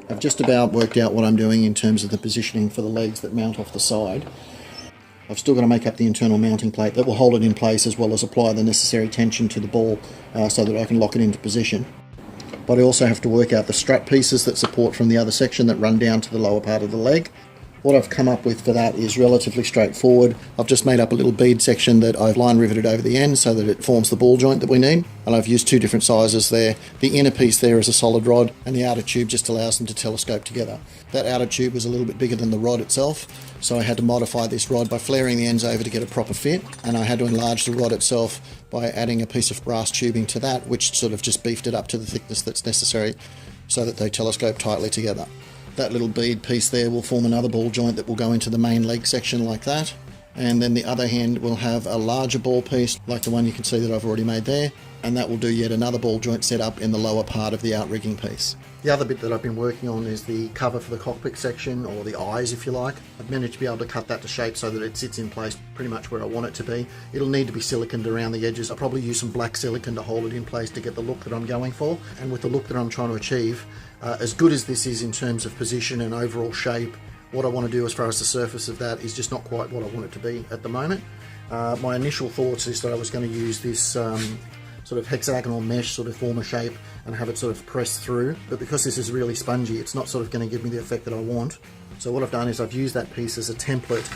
I've just about worked out what I'm doing in terms of the positioning for the legs that mount off the side. I've still got to make up the internal mounting plate that will hold it in place, as well as apply the necessary tension to the ball so that I can lock it into position. But I also have to work out the strut pieces that support from the other section that run down to the lower part of the leg. What I've come up with for that is relatively straightforward. I've just made up a little bead section that I've line riveted over the end so that it forms the ball joint that we need. And I've used two different sizes there. The inner piece there is a solid rod, and the outer tube just allows them to telescope together. That outer tube was a little bit bigger than the rod itself, so I had to modify this rod by flaring the ends over to get a proper fit, and I had to enlarge the rod itself by adding a piece of brass tubing to that, which sort of just beefed it up to the thickness that's necessary so that they telescope tightly together. That little bead piece there will form another ball joint that will go into the main leg section like that. And then the other hand will have a larger ball piece like the one you can see that I've already made there. And that will do yet another ball joint set up in the lower part of the outrigging piece. The other bit that I've been working on is the cover for the cockpit section, or the eyes if you like. I've managed to be able to cut that to shape so that it sits in place pretty much where I want it to be. It'll need to be siliconed around the edges. I'll probably use some black silicone to hold it in place to get the look that I'm going for. And with the look that I'm trying to achieve, as good as this is in terms of position and overall shape, what I want to do as far as the surface of that is just not quite what I want it to be at the moment. My initial thoughts is that I was going to use this sort of hexagonal mesh sort of former shape and have it sort of pressed through, but because this is really spongy, it's not sort of going to give me the effect that I want. So what I've done is I've used that piece as a template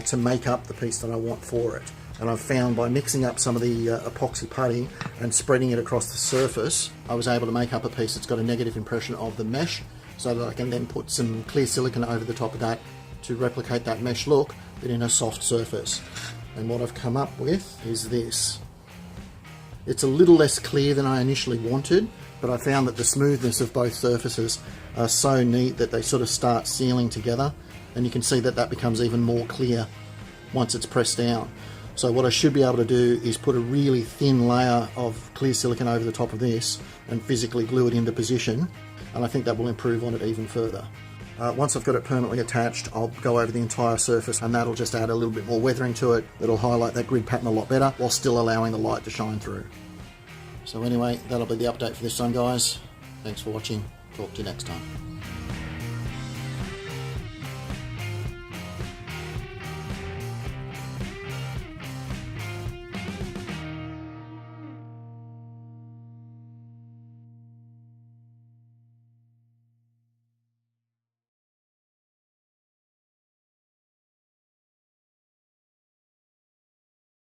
to make up the piece that I want for it. And I've found by mixing up some of the epoxy putty and spreading it across the surface, I was able to make up a piece that's got a negative impression of the mesh, so that I can then put some clear silicone over the top of that to replicate that mesh look, but in a soft surface. And what I've come up with is this. It's a little less clear than I initially wanted, but I found that the smoothness of both surfaces are so neat that they sort of start sealing together, and you can see that that becomes even more clear once it's pressed down. So what I should be able to do is put a really thin layer of clear silicone over the top of this and physically glue it into position, and I think that will improve on it even further. Once I've got it permanently attached, I'll go over the entire surface, and that'll just add a little bit more weathering to it. It'll highlight that grid pattern a lot better while still allowing the light to shine through. So anyway, that'll be the update for this time, guys. Thanks for watching. Talk to you next time.